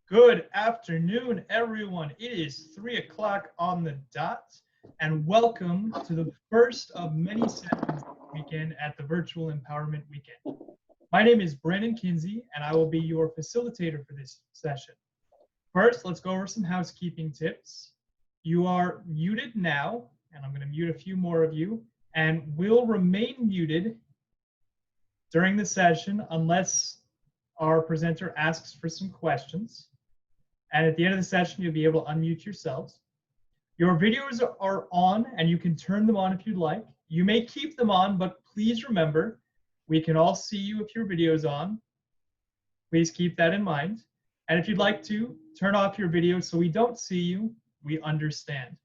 Good afternoon, everyone. It is 3 o'clock on the dot, and welcome to the first of many sessions this weekend at the Virtual Empowerment Weekend. My name is Brandon Kinsey, and I will be your facilitator for this session. First, let's go over some housekeeping tips. You are muted now, and I'm going to mute a few more of you, and will remain muted during the session unless our presenter asks for some questions. And at the end of the session, you'll be able to unmute yourselves. Your videos are on, and you can turn them on if you'd like. You may keep them on, but please remember, we can all see you if your video is on. Please keep that in mind. And if you'd like to, turn off your video so we don't see you. We understand.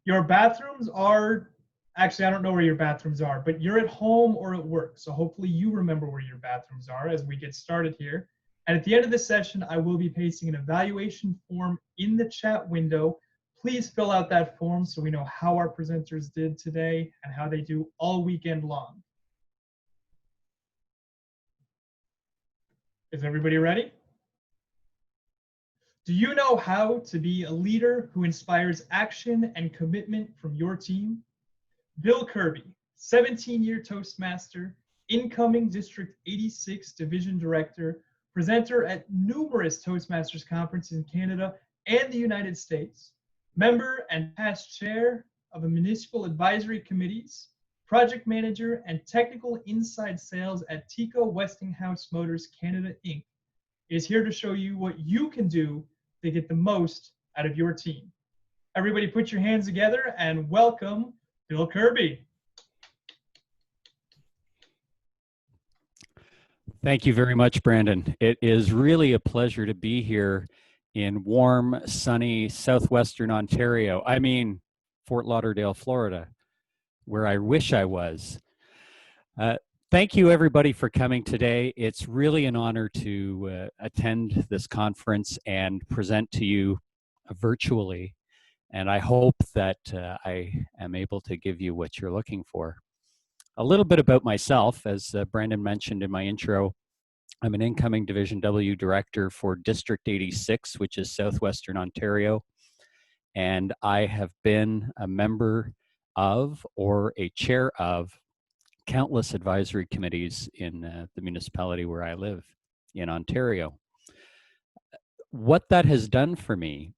Your bathrooms are, actually, I don't know where your bathrooms are, but you're at home or at work. So hopefully you remember where your bathrooms are as we get started here. And at the end of the session, I will be pasting an evaluation form in the chat window. Please fill out that form so we know how our presenters did today and how they do all weekend long. Is everybody ready? Do you know how to be a leader who inspires action and commitment from your team? Bill Kirby, 17-year Toastmaster, incoming District 86 Division Director, presenter at numerous Toastmasters conferences in Canada and the United States, member and past chair of the municipal advisory committees, project manager and technical inside sales at Tico Westinghouse Motors Canada Inc., is here to show you what you can do to get the most out of your team. Everybody put your hands together and welcome Bill Kirby. Thank you very much, Brandon. It is really a pleasure to be here in warm, sunny, southwestern Ontario. I mean, Fort Lauderdale, Florida, where I wish I was. Thank you, everybody, for coming today. It's really an honor to attend this conference and present to you virtually. And I hope that I am able to give you what you're looking for. A little bit about myself, as Brandon mentioned in my intro, I'm an incoming Division W Director for District 86, which is Southwestern Ontario. And I have been a member of or a chair of countless advisory committees in the municipality where I live in Ontario. What that has done for me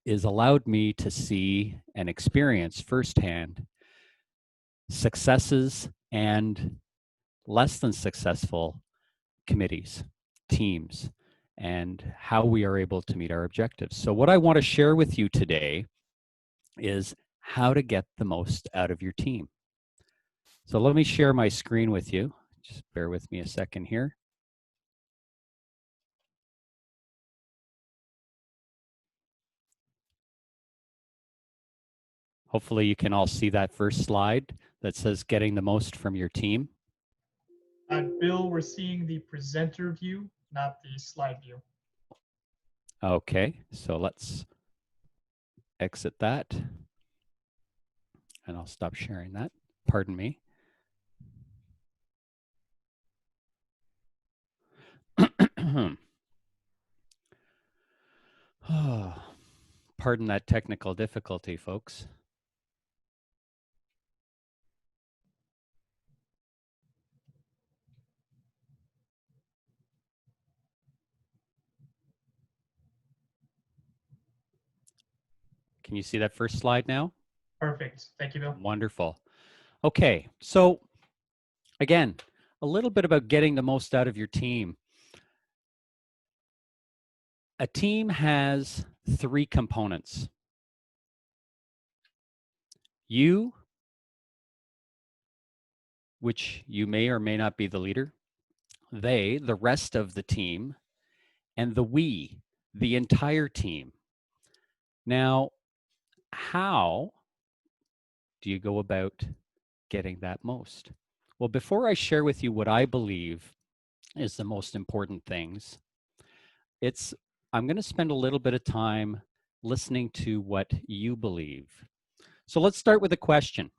is allowed me to see and experience firsthand successes and less than successful committees, teams, and how we are able to meet our objectives. So what I want to share with you today is how to get the most out of your team. So let me share my screen with you. Just bear with me a second here. Hopefully you can all see that first slide that says getting the most from your team. Bill, we're seeing the presenter view, not the slide view. Okay, so let's exit that. And I'll stop sharing that. Pardon me. Pardon that technical difficulty, folks. Can you see that first slide now? Perfect. Thank you, Bill. Wonderful. Okay, so again, a little bit about getting the most out of your team. A team has three components. You, which you may or may not be the leader, they, the rest of the team, and the we, the entire team. Now, how do you go about getting that most? Well, before I share with you what I believe is the most important things, I'm going to spend a little bit of time listening to what you believe. So let's start with a question.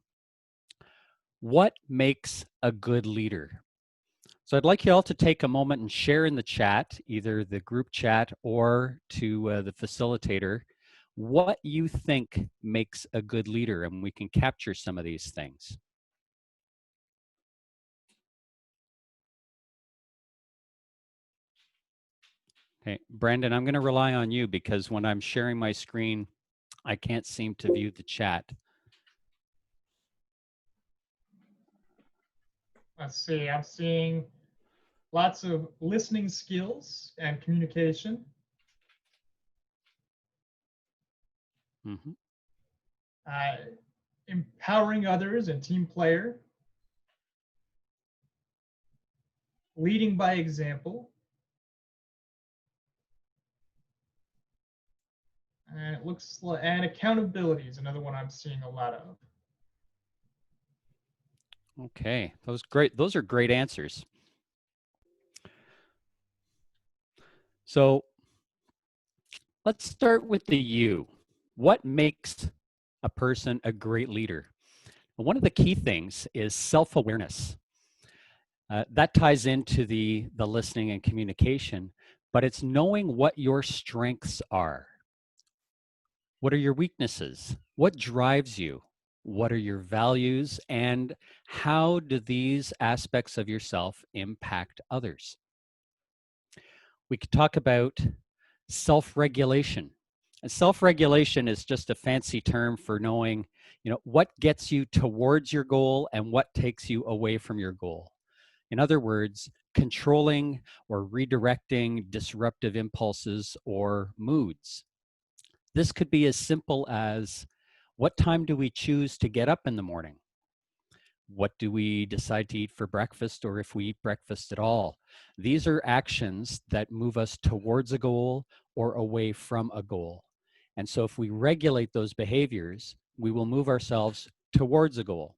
What makes a good leader? So I'd like you all to take a moment and share in the chat, either the group chat or to the facilitator, what you think makes a good leader, and we can capture some of these things. Okay, Brandon, I'm going to rely on you because when I'm sharing my screen, I can't seem to view the chat. Let's see, I'm seeing lots of listening skills and communication. Mm-hmm. Empowering others and team player. Leading by example. And it looks like, and accountability is another one I'm seeing a lot of. Okay, those are great answers. So let's start with the you. What makes a person a great leader? One of the key things is self-awareness. That ties into the listening and communication, but it's knowing what your strengths are. What are your weaknesses? What drives you? What are your values? And how do these aspects of yourself impact others? We could talk about self-regulation. And self-regulation is just a fancy term for knowing, what gets you towards your goal and what takes you away from your goal. In other words, controlling or redirecting disruptive impulses or moods. This could be as simple as, what time do we choose to get up in the morning? What do we decide to eat for breakfast, or if we eat breakfast at all? These are actions that move us towards a goal or away from a goal. And so if we regulate those behaviors, we will move ourselves towards a goal.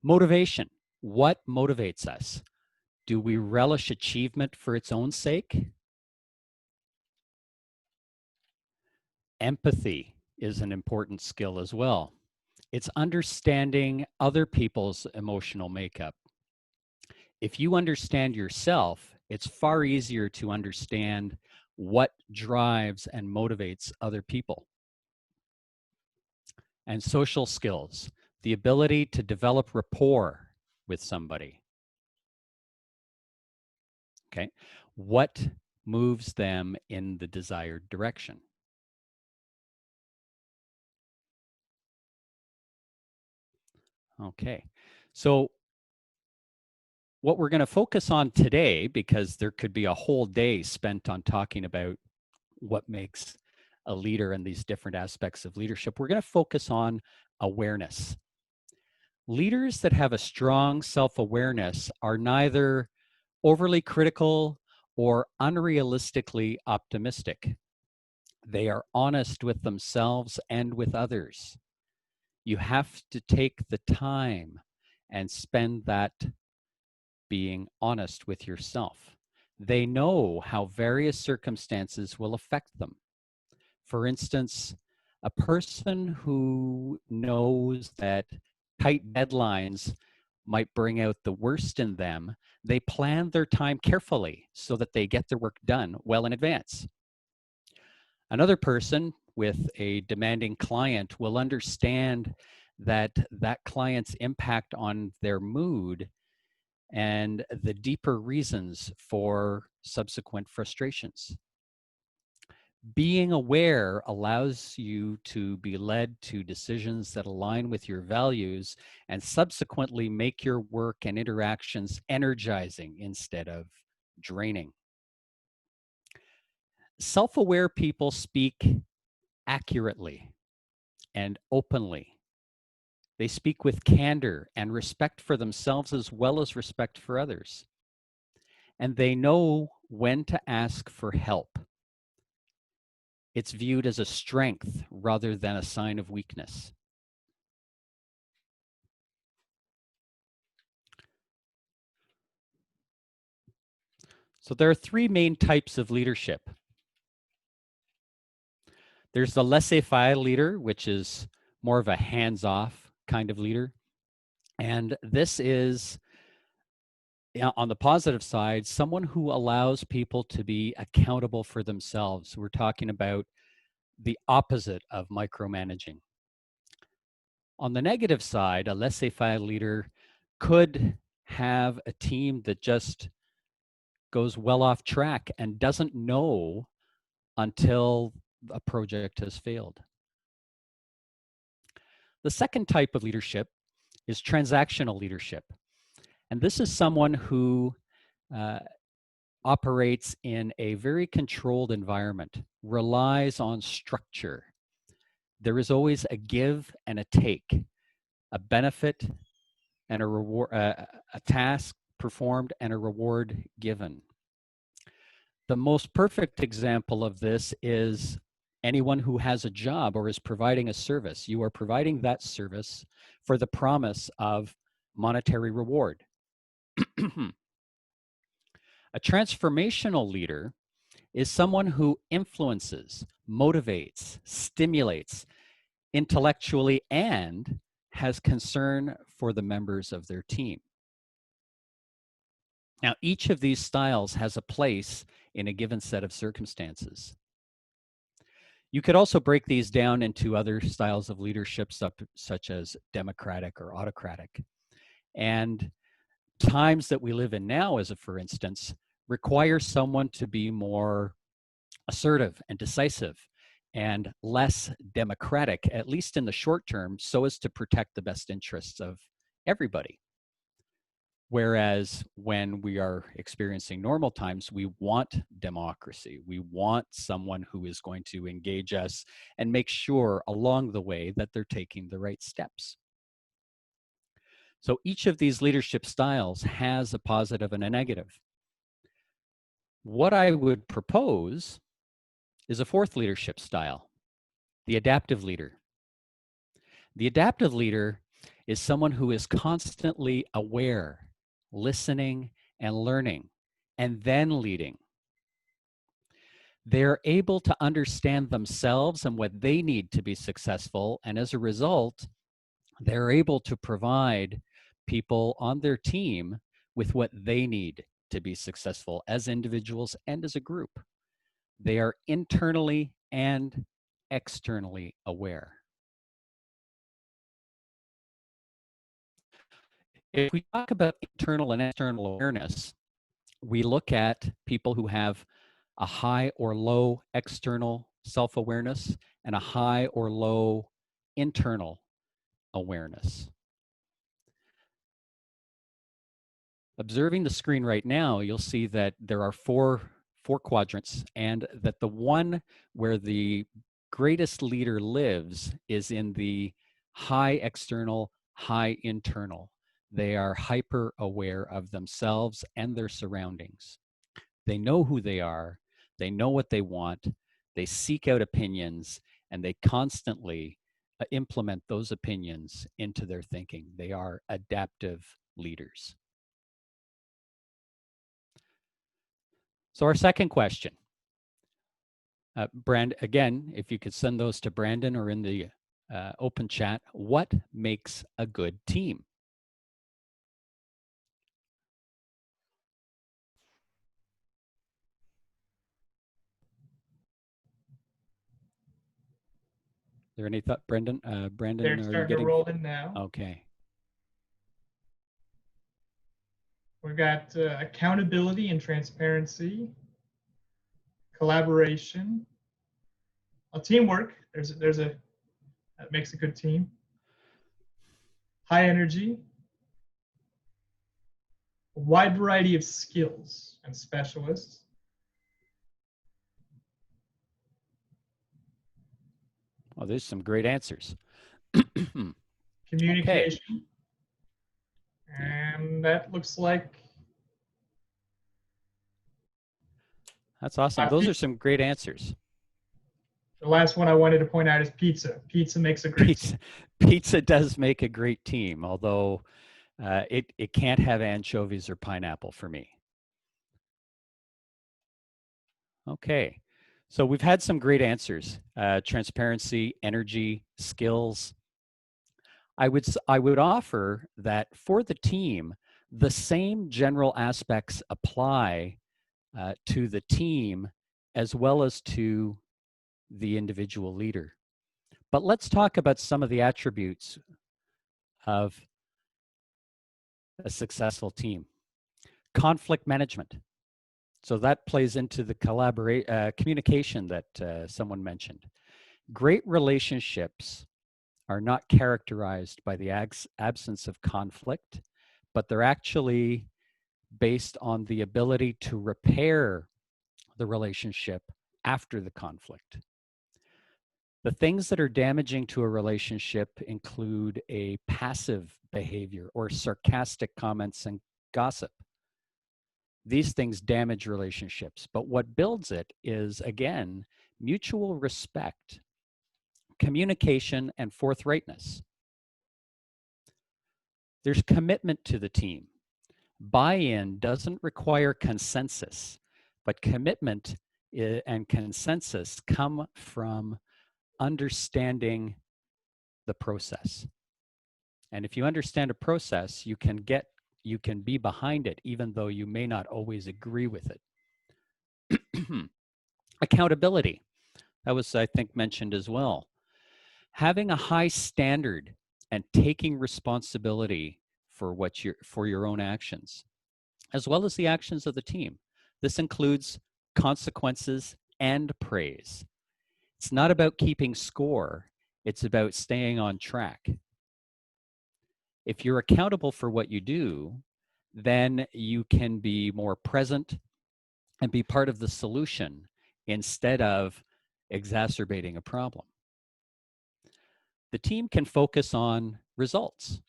Motivation. What motivates us? Do we relish achievement for its own sake? Empathy is an important skill as well. It's understanding other people's emotional makeup. If you understand yourself, it's far easier to understand what drives and motivates other people. And social skills, the ability to develop rapport with somebody. Okay, what moves them in the desired direction? Okay, so what we're going to focus on today, because there could be a whole day spent on talking about what makes a leader and these different aspects of leadership, we're going to focus on awareness. Leaders that have a strong self-awareness are neither overly critical or unrealistically optimistic. They are honest with themselves and with others. You have to take the time and spend that being honest with yourself. They know how various circumstances will affect them. For instance, a person who knows that tight deadlines might bring out the worst in them, they plan their time carefully so that they get their work done well in advance. Another person with a demanding client will understand that that client's impact on their mood and the deeper reasons for subsequent frustrations. Being aware allows you to be led to decisions that align with your values and subsequently make your work and interactions energizing instead of draining. Self-aware people speak accurately and openly. They speak with candor and respect for themselves as well as respect for others. And they know when to ask for help. It's viewed as a strength rather than a sign of weakness. So there are three main types of leadership. There's the laissez-faire leader, which is more of a hands-off kind of leader. And this is on the positive side, someone who allows people to be accountable for themselves. We're talking about the opposite of micromanaging. On the negative side, a laissez-faire leader could have a team that just goes well off track and doesn't know until a project has failed. The second type of leadership is transactional leadership. And this is someone who operates in a very controlled environment, relies on structure. There is always a give and a take, a benefit and a reward, a task performed and a reward given. The most perfect example of this is anyone who has a job or is providing a service. You are providing that service for the promise of monetary reward. A transformational leader is someone who influences, motivates, stimulates intellectually, and has concern for the members of their team. Now, each of these styles has a place in a given set of circumstances. You could also break these down into other styles of leadership, such as democratic or autocratic. And times that we live in now, as a for instance, require someone to be more assertive and decisive and less democratic, at least in the short term, so as to protect the best interests of everybody. Whereas when we are experiencing normal times, we want democracy. We want someone who is going to engage us and make sure along the way that they're taking the right steps. So each of these leadership styles has a positive and a negative. What I would propose is a fourth leadership style, the adaptive leader. The adaptive leader is someone who is constantly aware, listening and learning, and then leading. They're able to understand themselves and what they need to be successful, and as a result, they're able to provide people on their team with what they need to be successful as individuals and as a group. They are internally and externally aware. If we talk about internal and external awareness, we look at people who have a high or low external self-awareness and a high or low internal awareness. Observing the screen right now, you'll see that there are four quadrants, and that the one where the greatest leader lives is in the high external, high internal. They are hyper aware of themselves and their surroundings. They know who they are, they know what they want, they seek out opinions, and they constantly implement those opinions into their thinking. They are adaptive leaders. So our second question, again, if you could send those to Brandon or in the open chat, what makes a good team? Is there any thought, Brandon? Brandon, They're are you starting to getting? roll in now. Okay. We've got accountability and transparency, collaboration, teamwork. That makes a good team. High energy, a wide variety of skills and specialists. Well, there's some great answers. Communication. Okay. And that looks like. That's awesome. Those are some great answers. The last one I wanted to point out is pizza. Pizza makes a great team. Pizza does make a great team, although it can't have anchovies or pineapple for me. Okay. So we've had some great answers, transparency, energy, skills. I would offer that for the team, The same general aspects apply to the team as well as to the individual leader. But let's talk about some of the attributes of a successful team. Conflict management. So that plays into the communication that someone mentioned. Great relationships are not characterized by the absence of conflict, but they're actually based on the ability to repair the relationship after the conflict. The things that are damaging to a relationship include a passive behavior or sarcastic comments and gossip. These things damage relationships, but what builds it is, again, mutual respect, communication, and forthrightness. There's commitment to the team. Buy-in doesn't require consensus, but commitment and consensus come from understanding the process. And if you understand a process, you can be behind it, even though you may not always agree with it. Accountability, that was, I think, mentioned as well. Having a high standard and taking responsibility for your own actions, as well as the actions of the team. This includes consequences and praise. It's not about keeping score, it's about staying on track. If you're accountable for what you do, then you can be more present and be part of the solution instead of exacerbating a problem. The team can focus on results.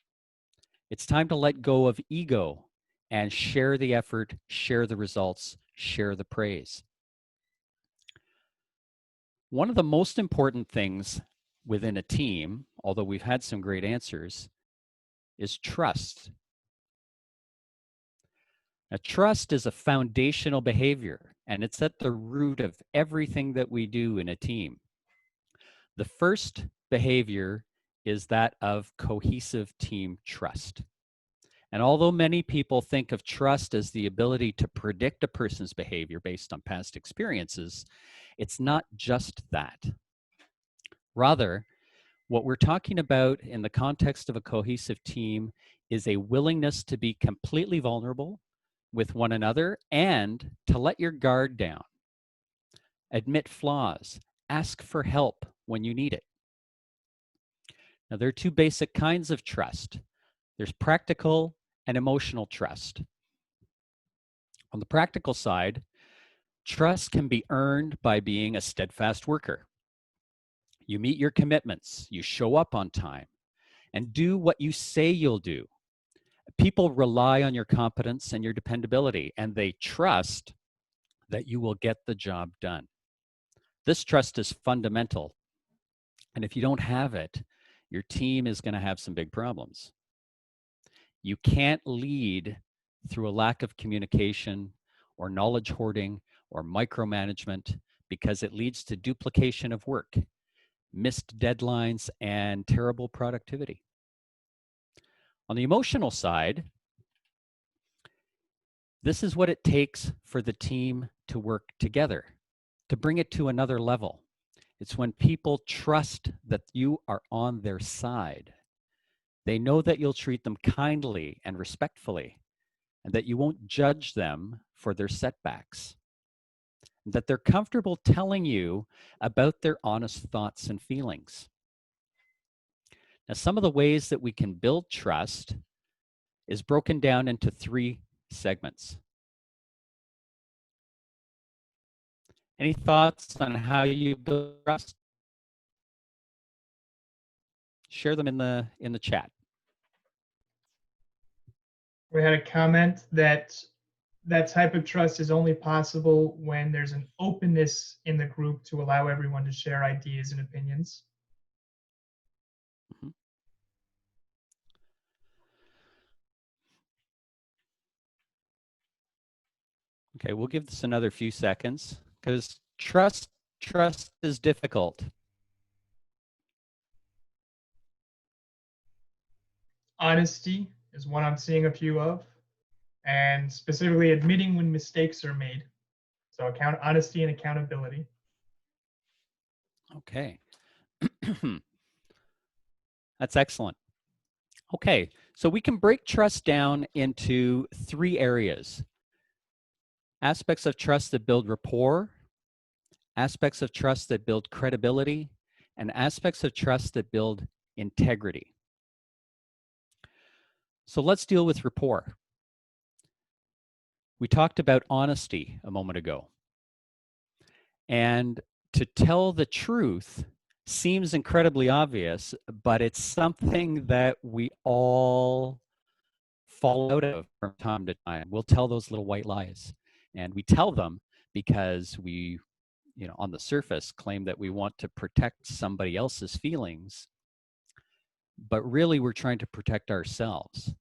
It's time to let go of ego and share the effort, share the results, share the praise. One of the most important things within a team, although we've had some great answers, is trust. Now, trust is a foundational behavior, and it's at the root of everything that we do in a team. The first behavior is that of cohesive team trust. And although many people think of trust as the ability to predict a person's behavior based on past experiences, it's not just that. Rather, what we're talking about in the context of a cohesive team is a willingness to be completely vulnerable with one another and to let your guard down. Admit flaws, ask for help when you need it. Now, there are two basic kinds of trust. There's practical and emotional trust. On the practical side, trust can be earned by being a steadfast worker. You meet your commitments, you show up on time, and do what you say you'll do. People rely on your competence and your dependability, and they trust that you will get the job done. This trust is fundamental, and if you don't have it, your team is going to have some big problems. You can't lead through a lack of communication or knowledge hoarding or micromanagement because it leads to duplication of work, missed deadlines, and terrible productivity. On the emotional side, this is what it takes for the team to work together, to bring it to another level. It's when people trust that you are on their side. They know that you'll treat them kindly and respectfully, and that you won't judge them for their setbacks. That they're comfortable telling you about their honest thoughts and feelings. Now, some of the ways that we can build trust is broken down into 3 segments. Any thoughts on how you build trust? Share them in the chat. We had a comment that that type of trust is only possible when there's an openness in the group to allow everyone to share ideas and opinions. Mm-hmm. Okay, we'll give this another few seconds because trust is difficult. Honesty is one I'm seeing a few of. and specifically admitting when mistakes are made. So honesty and accountability. Okay. That's excellent. Okay, so we can break trust down into 3 areas. Aspects of trust that build rapport, aspects of trust that build credibility, and aspects of trust that build integrity. So let's deal with rapport. We talked about honesty a moment ago. And to tell the truth seems incredibly obvious, but it's something that we all fall out of from time to time. We'll tell those little white lies, and we tell them because we, on the surface, claim that we want to protect somebody else's feelings, but really we're trying to protect ourselves.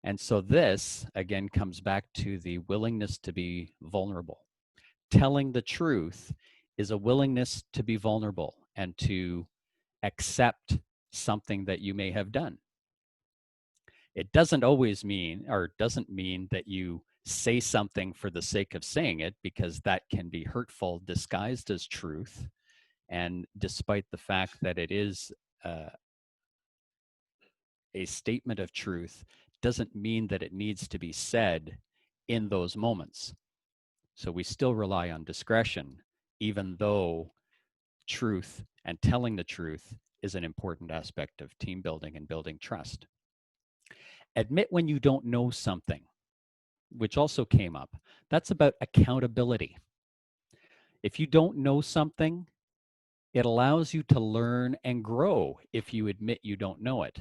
And so this, again, comes back to the willingness to be vulnerable. Telling the truth is a willingness to be vulnerable and to accept something that you may have done. It doesn't always mean, or doesn't mean that you say something for the sake of saying it, because that can be hurtful disguised as truth. And despite the fact that it is a statement of truth, doesn't mean that it needs to be said in those moments. So we still rely on discretion, even though truth and telling the truth is an important aspect of team building and building trust. Admit when you don't know something, which also came up. That's about accountability. If you don't know something, it allows you to learn and grow if you admit you don't know it.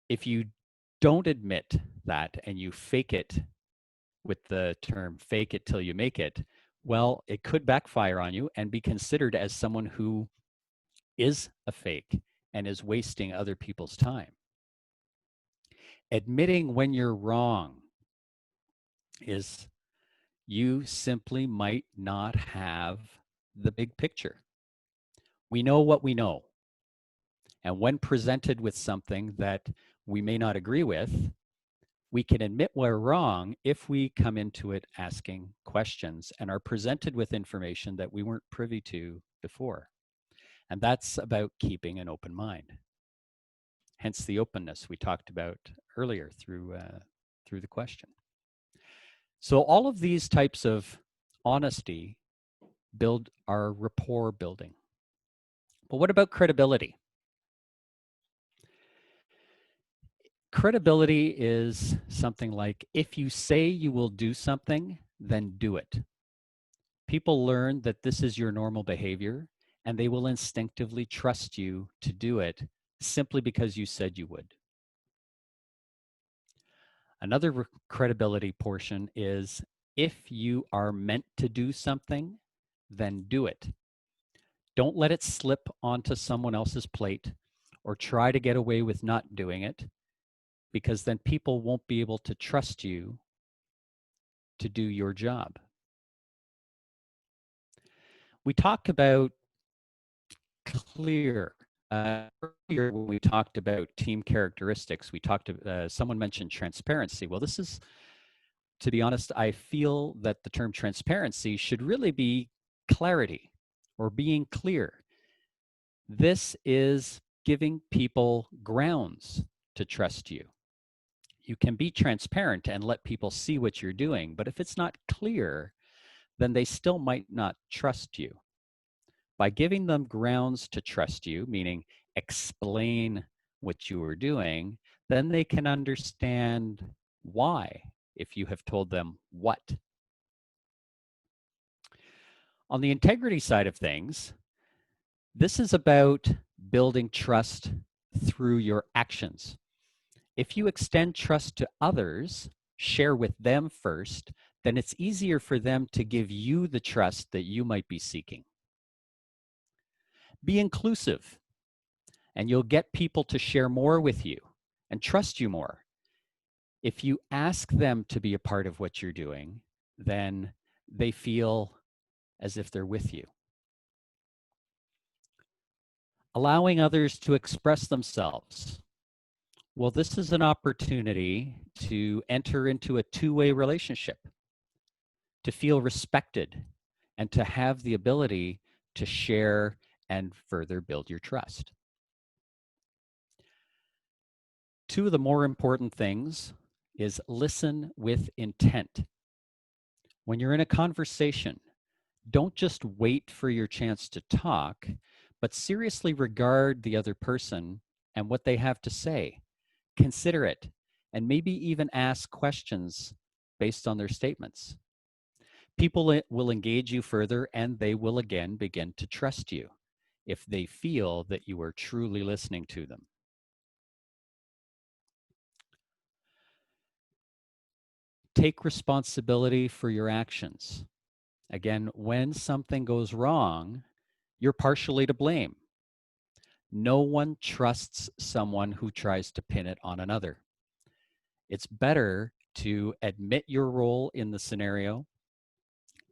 If you don't admit that and you fake it, with the term fake it till you make it, well, it could backfire on you and be considered as someone who is a fake and is wasting other people's time. Admitting when you're wrong is you simply might not have the big picture. We know what we know. And when presented with something that we may not agree with, we can admit we're wrong if we come into it asking questions and are presented with information that we weren't privy to before. And that's about keeping an open mind. Hence the openness we talked about earlier through the question. So all of these types of honesty build our rapport building. But what about credibility? Credibility is something like, if you say you will do something, then do it. People learn that this is your normal behavior, and they will instinctively trust you to do it simply because you said you would. Another credibility portion is, if you are meant to do something, then do it. Don't let it slip onto someone else's plate or try to get away with not doing it, because then people won't be able to trust you to do your job. We talk about clear. Earlier, when we talked about team characteristics, we talked. Someone mentioned transparency. Well, this is, to be honest, I feel that the term transparency should really be clarity or being clear. This is giving people grounds to trust you. You can be transparent and let people see what you're doing, but if it's not clear, then they still might not trust you. By giving them grounds to trust you, meaning explain what you are doing, then they can understand why if you have told them what. On the integrity side of things, this is about building trust through your actions. If you extend trust to others, share with them first, then it's easier for them to give you the trust that you might be seeking. Be inclusive, and you'll get people to share more with you and trust you more. If you ask them to be a part of what you're doing, then they feel as if they're with you. Allowing others to express themselves. Well, this is an opportunity to enter into a two-way relationship, to feel respected, and to have the ability to share and further build your trust. Two of the more important things is listen with intent. When you're in a conversation, don't just wait for your chance to talk, but seriously regard the other person and what they have to say. Consider it, and maybe even ask questions based on their statements. People will engage you further, and they will again begin to trust you if they feel that you are truly listening to them. Take responsibility for your actions. Again, when something goes wrong, you're partially to blame. No one trusts someone who tries to pin it on another. It's better to admit your role in the scenario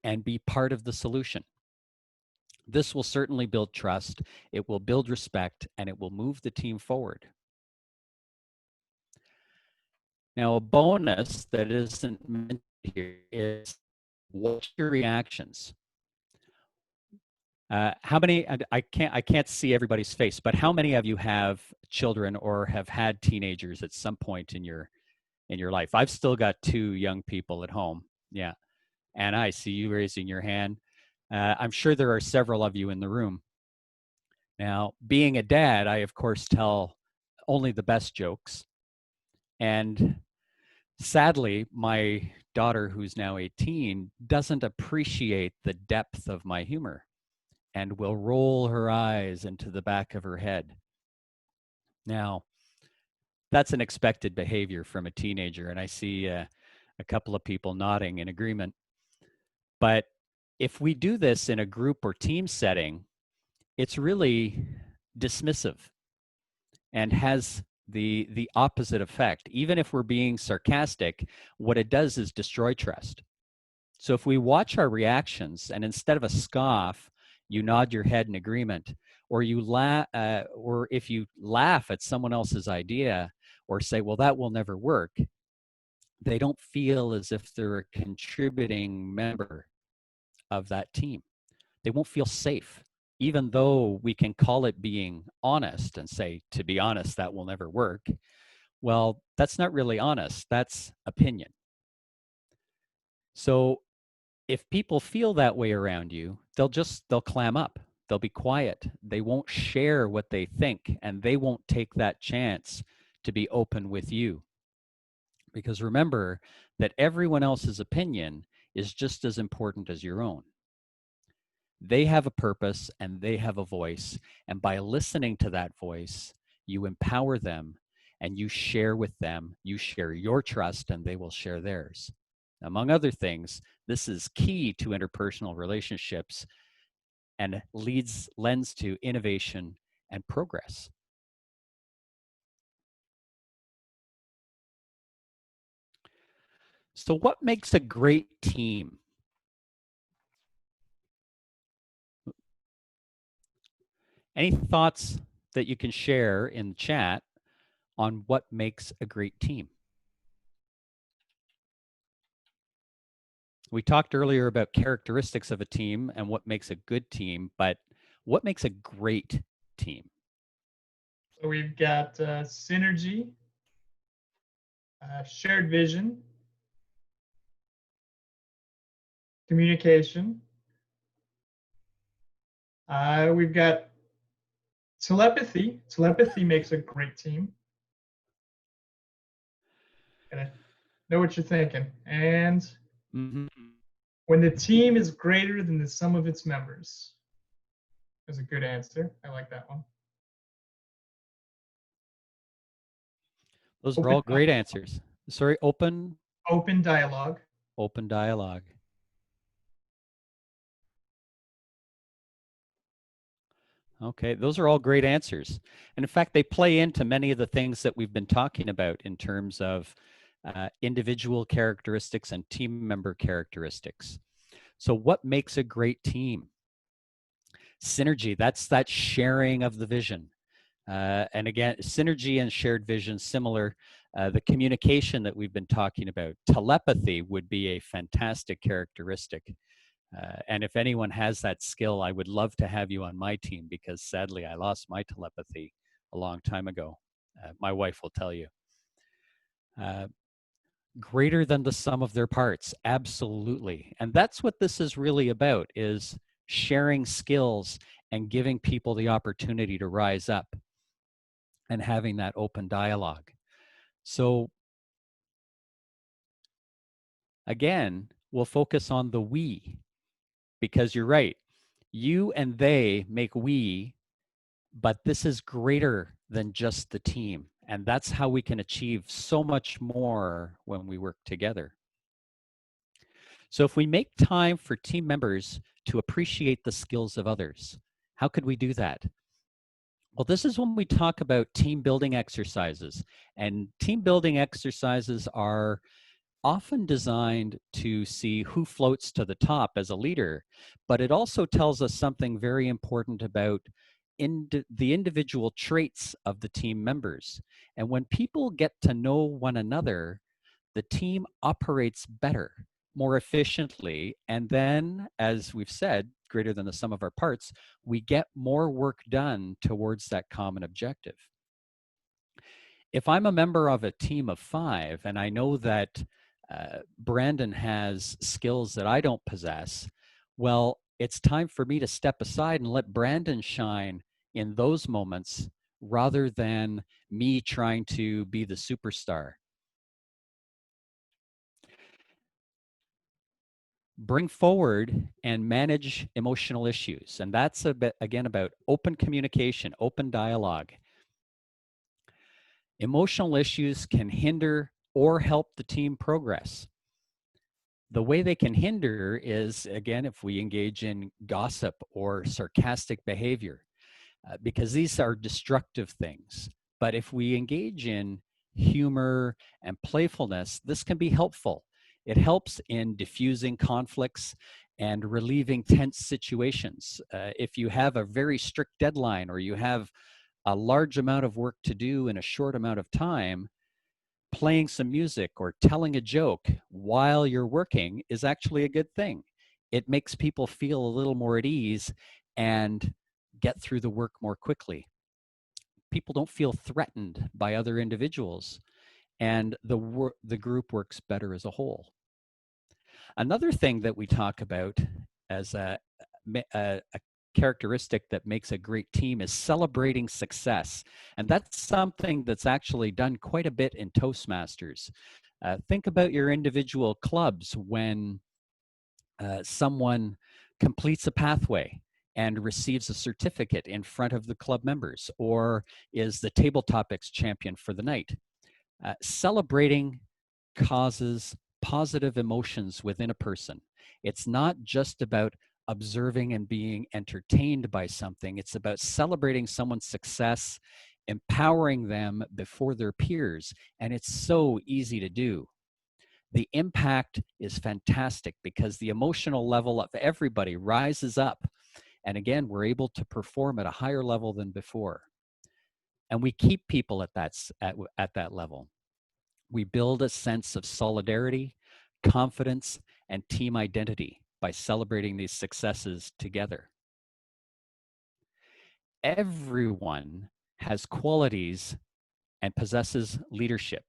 and be part of the solution. This will certainly build trust, it will build respect, and it will move the team forward. Now, a bonus that isn't mentioned here is watch your reactions. How many? I can't see everybody's face, but how many of you have children or have had teenagers at some point in your life? I've still got two young people at home. Yeah, and I see you raising your hand. I'm sure there are several of you in the room. Now, being a dad, I of course tell only the best jokes, and sadly, my daughter, who's now 18, doesn't appreciate the depth of my humor and will roll her eyes into the back of her head. Now, that's an expected behavior from a teenager, and I see a couple of people nodding in agreement. But if we do this in a group or team setting, it's really dismissive and has the opposite effect. Even if we're being sarcastic, what it does is destroy trust. So if we watch our reactions and instead of a scoff, you nod your head in agreement, or you laugh, or if you laugh at someone else's idea or say, well, that will never work, they don't feel as if they're a contributing member of that team. They won't feel safe, even though we can call it being honest and say, to be honest, that will never work. Well, that's not really honest. That's opinion. So if people feel that way around you, they'll clam up. They'll be quiet. They won't share what they think, and they won't take that chance to be open with you. Because remember that everyone else's opinion is just as important as your own. They have a purpose and they have a voice, and by listening to that voice, you empower them and you share with them, you share your trust, and they will share theirs. Among other things, this is key to interpersonal relationships and lends to innovation and progress. So what makes a great team? Any thoughts that you can share in the chat on what makes a great team? We talked earlier about characteristics of a team and what makes a good team, but what makes a great team? So we've got synergy, shared vision, communication. We've got telepathy. Telepathy makes a great team. Gotta know what you're thinking. And when the team is greater than the sum of its members. That's a good answer. I like that one. Those are all great answers. Sorry, open dialogue. Open dialogue. Okay, those are all great answers. And in fact, they play into many of the things that we've been talking about in terms of individual characteristics and team member characteristics. So what makes a great team? Synergy, that's that sharing of the vision. And again, synergy and shared vision, similar. The communication that we've been talking about, telepathy would be a fantastic characteristic. And if anyone has that skill, I would love to have you on my team, because sadly I lost my telepathy a long time ago. My wife will tell you. Greater than the sum of their parts, absolutely. And that's what this is really about, is sharing skills and giving people the opportunity to rise up and having that open dialogue. So again, we'll focus on the we, because you're right. You and they make we, but this is greater than just the team. And that's how we can achieve so much more when we work together. So if we make time for team members to appreciate the skills of others, how could we do that? Well, this is when we talk about team building exercises. And team building exercises are often designed to see who floats to the top as a leader, but it also tells us something very important about the individual traits of the team members. And when people get to know one another, the team operates better, more efficiently, and then, as we've said, greater than the sum of our parts, we get more work done towards that common objective. If I'm a member of a team of 5 and I know that Brandon has skills that I don't possess, well, it's time for me to step aside and let Brandon shine in those moments rather than me trying to be the superstar. Bring forward and manage emotional issues. And that's a bit, again, about open communication, open dialogue. Emotional issues can hinder or help the team progress. The way they can hinder is, again, if we engage in gossip or sarcastic behavior, because these are destructive things. But if we engage in humor and playfulness, this can be helpful. It helps in diffusing conflicts and relieving tense situations. If you have a very strict deadline or you have a large amount of work to do in a short amount of time, playing some music or telling a joke while you're working is actually a good thing. It makes people feel a little more at ease and get through the work more quickly. People don't feel threatened by other individuals, and the group works better as a whole. Another thing that we talk about as a characteristic that makes a great team is celebrating success. And that's something that's actually done quite a bit in Toastmasters. Think about your individual clubs when someone completes a pathway and receives a certificate in front of the club members, or is the table topics champion for the night. Celebrating causes positive emotions within a person. It's not just about observing and being entertained by something. It's about celebrating someone's success, empowering them before their peers, and it's so easy to do. The impact is fantastic because the emotional level of everybody rises up, and again, we're able to perform at a higher level than before. And we keep people at that level. We build a sense of solidarity, confidence, and team identity by celebrating these successes together. Everyone has qualities and possesses leadership.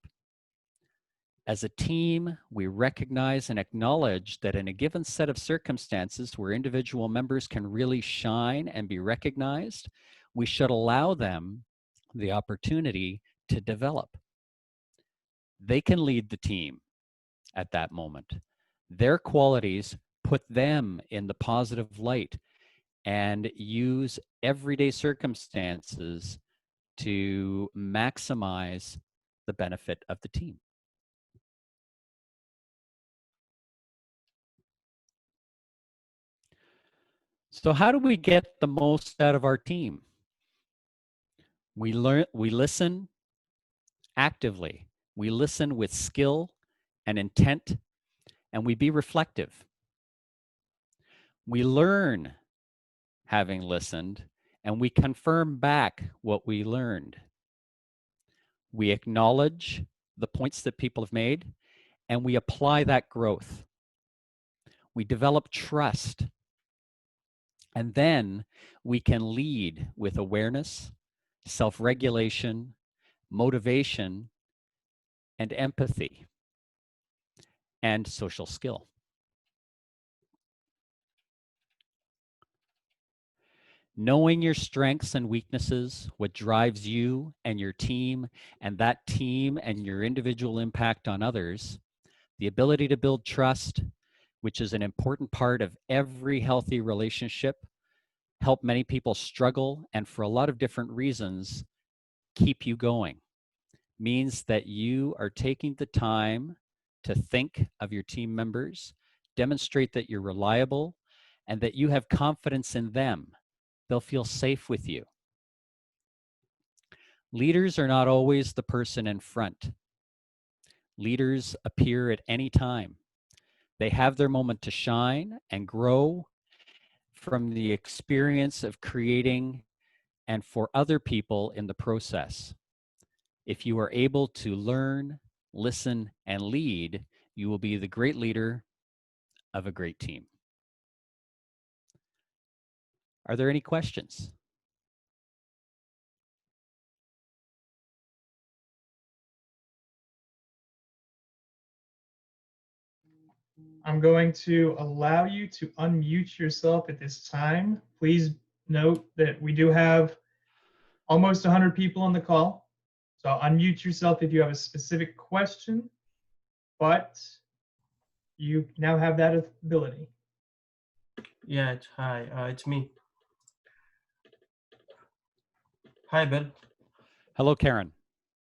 As a team, we recognize and acknowledge that in a given set of circumstances where individual members can really shine and be recognized, we should allow them the opportunity to develop. They can lead the team at that moment. Their qualities put them in the positive light and use everyday circumstances to maximize the benefit of the team. So how do we get the most out of our team? We listen actively. We listen with skill and intent, and we be reflective. We learn having listened, and we confirm back what we learned. We acknowledge the points that people have made, and we apply that growth. We develop trust, and then we can lead with awareness, self-regulation, motivation, and empathy, and social skill. Knowing your strengths and weaknesses, what drives you and your team, and that team and your individual impact on others, the ability to build trust, which is an important part of every healthy relationship, help many people struggle, and for a lot of different reasons, keep you going, means that you are taking the time to think of your team members, demonstrate that you're reliable, and that you have confidence in them. They'll feel safe with you. Leaders are not always the person in front. Leaders appear at any time. They have their moment to shine and grow from the experience of creating and for other people in the process. If you are able to learn, listen, and lead, you will be the great leader of a great team. Are there any questions? I'm going to allow you to unmute yourself at this time. Please note that we do have almost 100 people on the call. So unmute yourself if you have a specific question, but you now have that ability. Yeah, hi, it's me. Hi, Bill. Hello, Karen.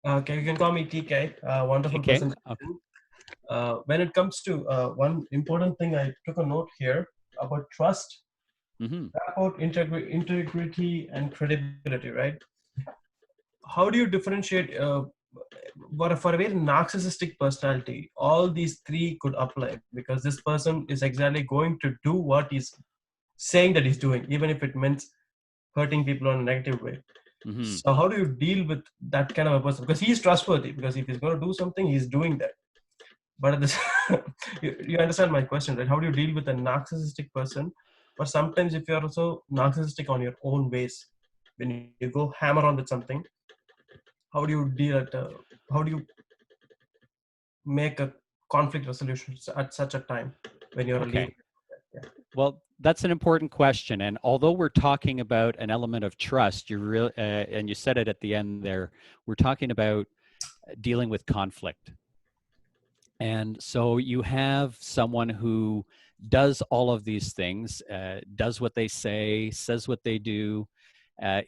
Okay, you can call me TK. Wonderful TK? presentation. Okay. When it comes to one important thing, I took a note here about trust, about integrity and credibility, right? How do you differentiate for a very narcissistic personality? All these three could apply because this person is exactly going to do what he's saying that he's doing, even if it means hurting people in a negative way. So how do you deal with that kind of a person? Because he's trustworthy, because if he's going to do something, he's doing that. But at this, you understand my question, right? How do you deal with a narcissistic person? But sometimes if you're also narcissistic on your own ways, when you go hammer on with something, how do you deal at, how do you make a conflict resolution at such a time when you're a leader? Yeah. Well, that's an important question. And although we're talking about an element of trust, and you said it at the end there, we're talking about dealing with conflict. And so you have someone who does all of these things, does what they say, says what they do,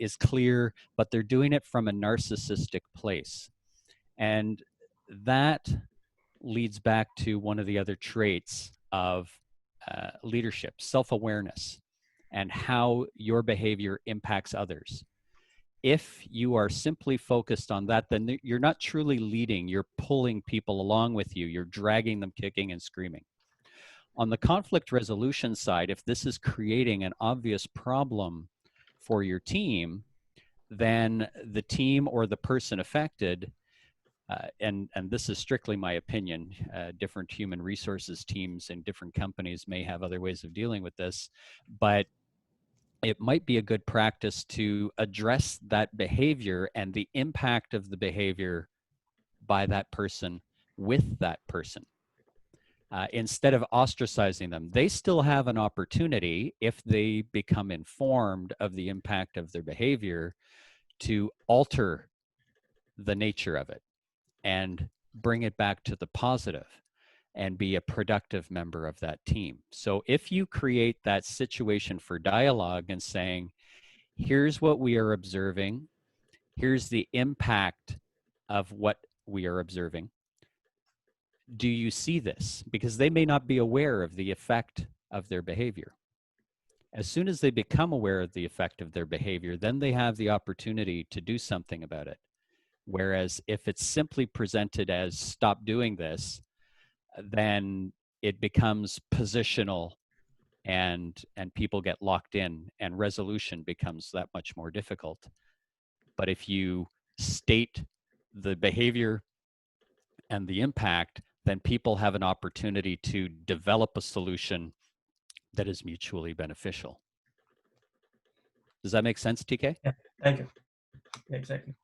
is clear, but they're doing it from a narcissistic place. And that leads back to one of the other traits of leadership, self-awareness, and how your behavior impacts others. If you are simply focused on that, then you're not truly leading. You're pulling people along with you. You're dragging them kicking and screaming. On the conflict resolution side, if this is creating an obvious problem for your team, then the team or the person affected, and this is strictly my opinion, different human resources teams in different companies may have other ways of dealing with this, but it might be a good practice to address that behavior and the impact of the behavior by that person with that person. Instead of ostracizing them, they still have an opportunity, if they become informed of the impact of their behavior, to alter the nature of it and bring it back to the positive and be a productive member of that team. So if you create that situation for dialogue and saying, here's what we are observing, here's the impact of what we are observing, do you see this? Because they may not be aware of the effect of their behavior. As soon as they become aware of the effect of their behavior, then they have the opportunity to do something about it. Whereas if it's simply presented as stop doing this, then it becomes positional and people get locked in, and resolution becomes that much more difficult. But if you state the behavior and the impact, then people have an opportunity to develop a solution that is mutually beneficial. Does that make sense, TK? Yeah, thank you. Yeah, exactly.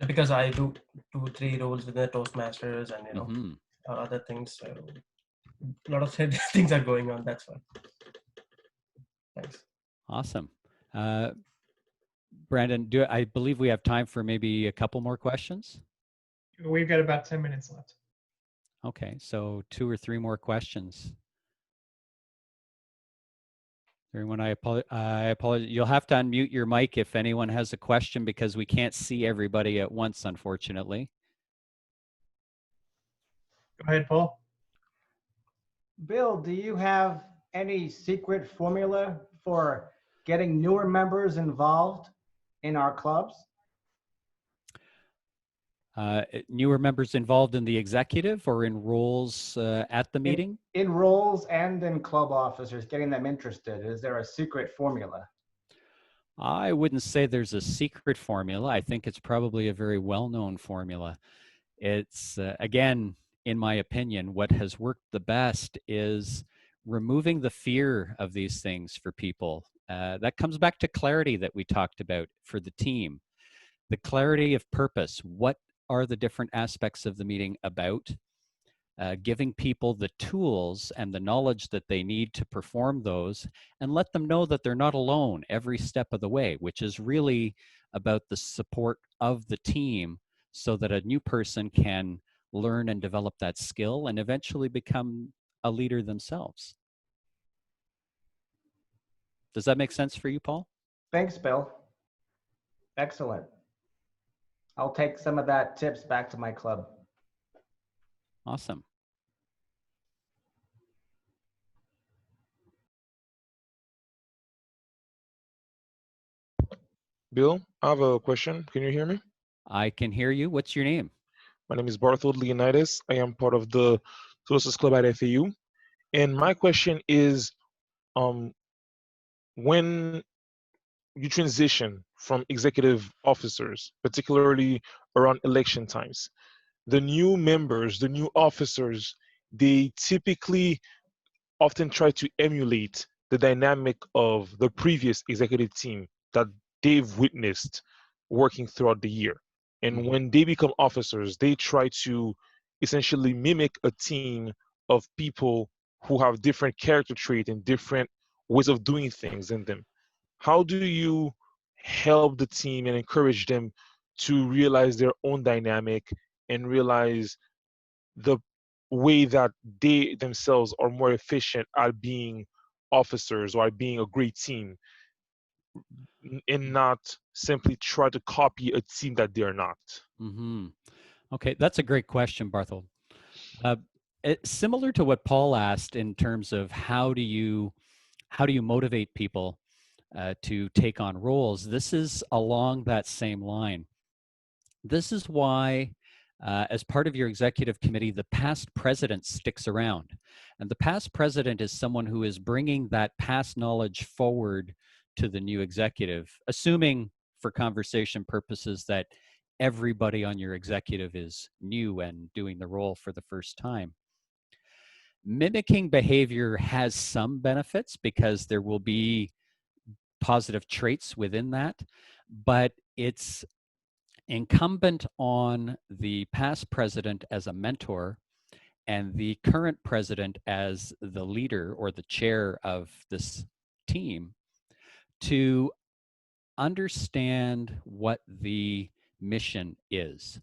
Because I do 2-3 roles within the Toastmasters and, you know, other things. So a lot of things are going on. That's why. Thanks. Awesome. Brandon, I believe we have time for maybe a couple more questions? We've got about 10 minutes left. Okay, so 2 or 3 more questions. Everyone, I apologize. You'll have to unmute your mic if anyone has a question, because we can't see everybody at once, unfortunately. Go ahead, Paul. Bill, do you have any secret formula for getting newer members involved in our clubs? Newer members involved in the executive or in roles at the meeting? In roles and in club officers, getting them interested. Is there a secret formula? I wouldn't say there's a secret formula. I think it's probably a very well-known formula. It's, again, in my opinion, what has worked the best is removing the fear of these things for people. That comes back to clarity that we talked about for the team. The clarity of purpose. What are the different aspects of the meeting about? Giving people the tools and the knowledge that they need to perform those, and let them know that they're not alone every step of the way, which is really about the support of the team, so that a new person can learn and develop that skill and eventually become a leader themselves. Does that make sense for you, Paul? Thanks, Bill. Excellent. I'll take some of that tips back to my club. Awesome. Bill, I have a question. Can you hear me? I can hear you. What's your name? My name is Barthold Leonidas. I am part of the Toastmasters Club at FAU. And my question is, when you transition from executive officers, particularly around election times, the new members, the new officers, they typically often try to emulate the dynamic of the previous executive team that they've witnessed working throughout the year. And when they become officers, they try to essentially mimic a team of people who have different character traits and different ways of doing things in them. How do you help the team and encourage them to realize their own dynamic and realize the way that they themselves are more efficient at being officers or at being a great team, and not simply try to copy a team that they are not? Okay, that's a great question, Barthold. Similar to what Paul asked in terms of how do you motivate people to take on roles, this is along that same line. This is why, as part of your executive committee, the past president sticks around. And the past president is someone who is bringing that past knowledge forward to the new executive, assuming for conversation purposes that everybody on your executive is new and doing the role for the first time. Mimicking behavior has some benefits because there will be positive traits within that, but it's incumbent on the past president as a mentor and the current president as the leader or the chair of this team to understand what the mission is.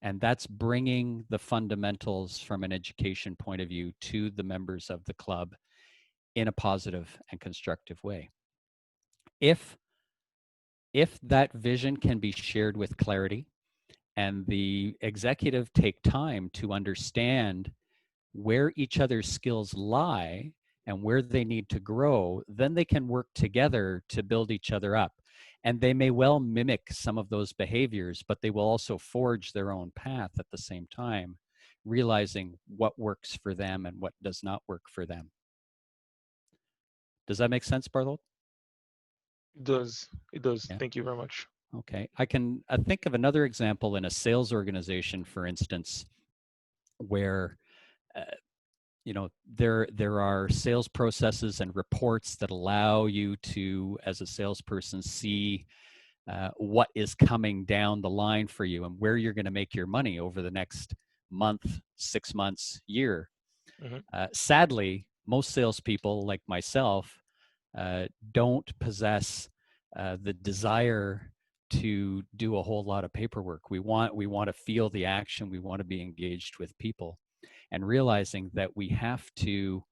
And that's bringing the fundamentals from an education point of view to the members of the club in a positive and constructive way. If that vision can be shared with clarity and the executive take time to understand where each other's skills lie and where they need to grow, then they can work together to build each other up. And they may well mimic some of those behaviors, but they will also forge their own path at the same time, realizing what works for them and what does not work for them. Does that make sense, Barthold? It does. It does. Yeah. Thank you very much. Okay. I can think of another example in a sales organization, for instance, where there are sales processes and reports that allow you to, as a salesperson, see what is coming down the line for you and where you're going to make your money over the next month, 6 months, year. Sadly, most salespeople like myself don't possess the desire to do a whole lot of paperwork. We want to feel the action. We want to be engaged with people, and realizing that we have to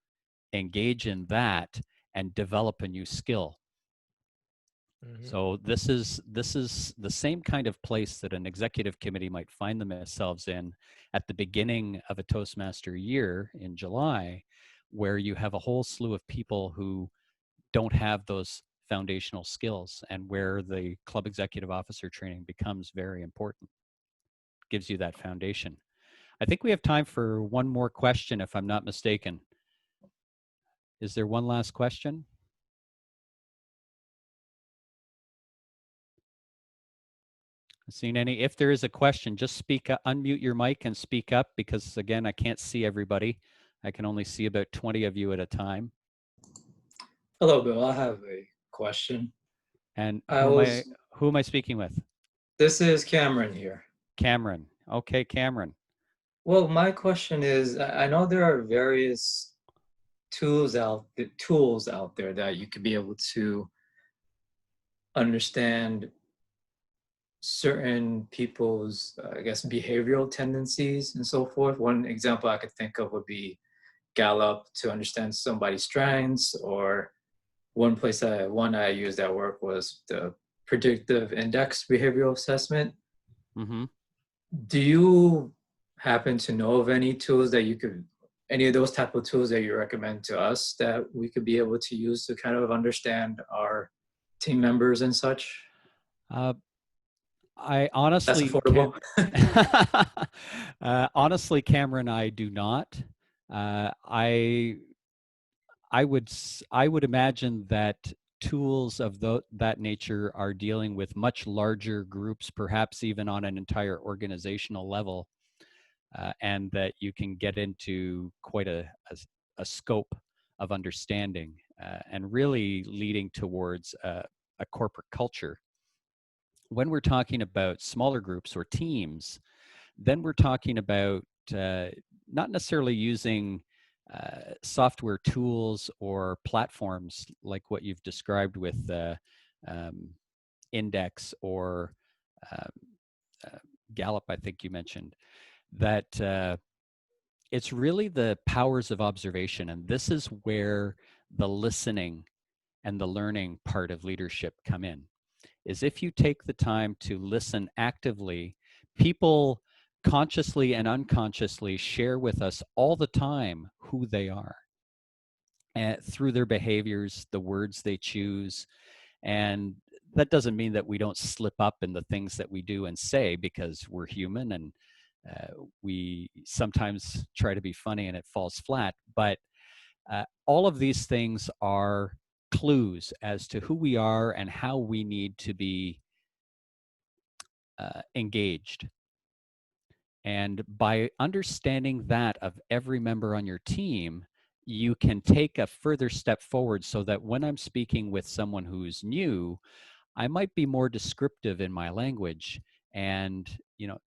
engage in that and develop a new skill. So this is the same kind of place that an executive committee might find themselves in at the beginning of a Toastmaster year in July, where you have a whole slew of people who don't have those foundational skills, and where the club executive officer training becomes very important. Gives you that foundation. I think we have time for one more question, if I'm not mistaken. Is there one last question? Seen any? If there is a question, just speak up, unmute your mic and speak up, because again, I can't see everybody. I can only see about 20 of you at a time. Hello, Bill. I have a question. And who am I speaking with? This is Cameron here. Cameron. Okay, Cameron. Well, my question is, I know there are various tools out there that you could be able to understand certain people's, I guess, behavioral tendencies and so forth. One example I could think of would be Gallup to understand somebody's strengths, or one I used at work was the predictive index behavioral assessment. Do you happen to know of any tools that any of those type of tools that you recommend to us that we could be able to use to kind of understand our team members and such? I honestly, that's affordable. Honestly, Cameron, I do not. I would imagine that tools of that nature are dealing with much larger groups, perhaps even on an entire organizational level, and that you can get into quite a scope of understanding, and really leading towards a corporate culture. When we're talking about smaller groups or teams, then we're talking about not necessarily using software tools or platforms like what you've described with Index or Gallup, I think you mentioned, that it's really the powers of observation. And this is where the listening and the learning part of leadership come in, is if you take the time to listen actively, people consciously and unconsciously share with us all the time who they are, and through their behaviors, the words they choose. And that doesn't mean that we don't slip up in the things that we do and say, because we're human and we sometimes try to be funny and it falls flat. But all of these things are clues as to who we are and how we need to be engaged. And by understanding that of every member on your team, you can take a further step forward, so that when I'm speaking with someone who's new, I might be more descriptive in my language and,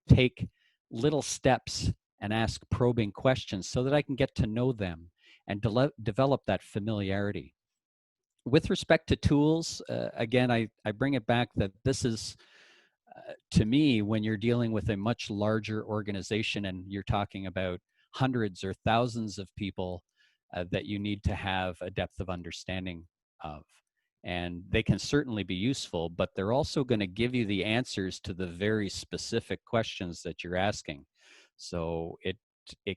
take little steps and ask probing questions so that I can get to know them and develop that familiarity. With respect to tools, again, I bring it back that this is, to me, when you're dealing with a much larger organization and you're talking about hundreds or thousands of people that you need to have a depth of understanding of. And they can certainly be useful, but they're also going to give you the answers to the very specific questions that you're asking. So it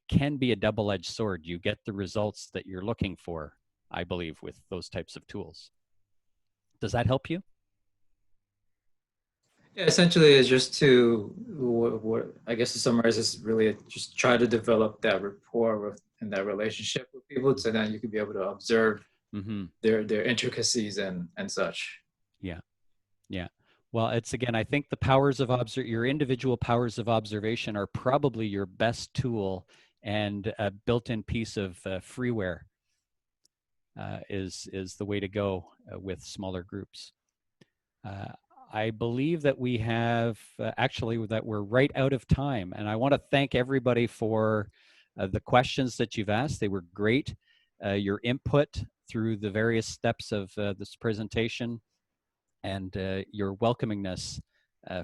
can be a double-edged sword. You get the results that you're looking for, I believe, with those types of tools. Does that help you? Yeah, essentially, it's just to, what I guess to summarize, is really just try to develop that rapport and that relationship with people, so that you can be able to observe their intricacies and such. Yeah. Well, it's again, I think the powers of your individual powers of observation are probably your best tool, and a built-in piece of freeware is the way to go with smaller groups. I believe that we have actually that we're right out of time, and I want to thank everybody for the questions that you've asked. They were great. Your input through the various steps of this presentation, and your welcomingness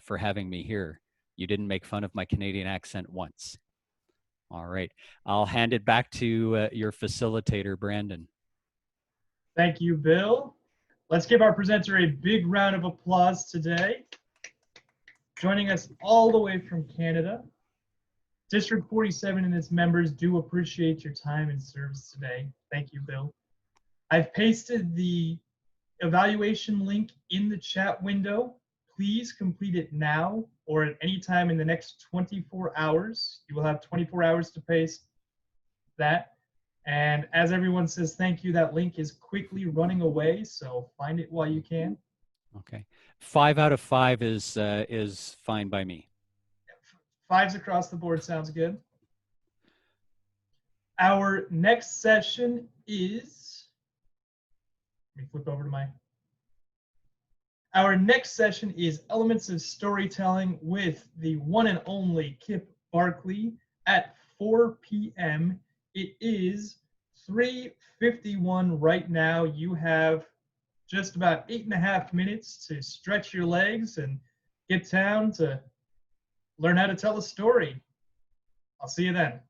for having me here. You didn't make fun of my Canadian accent once. All right, I'll hand it back to your facilitator, Brandon. Thank you, Bill. Let's give our presenter a big round of applause today. Joining us all the way from Canada, District 47 and its members do appreciate your time and service today. Thank you, Bill. I've pasted the evaluation link in the chat window. Please complete it now or at any time in the next 24 hours. You will have 24 hours to paste that. And as everyone says thank you, that link is quickly running away, so find it while you can. Okay. 5 out of 5 is fine by me. 5s across the board sounds good. Our next session is, let me flip over to our next session is Elements of Storytelling with the one and only Kip Barkley at 4 p.m. It is 3:51 right now. You have just about 8.5 minutes to stretch your legs and get down to learn how to tell a story. I'll see you then.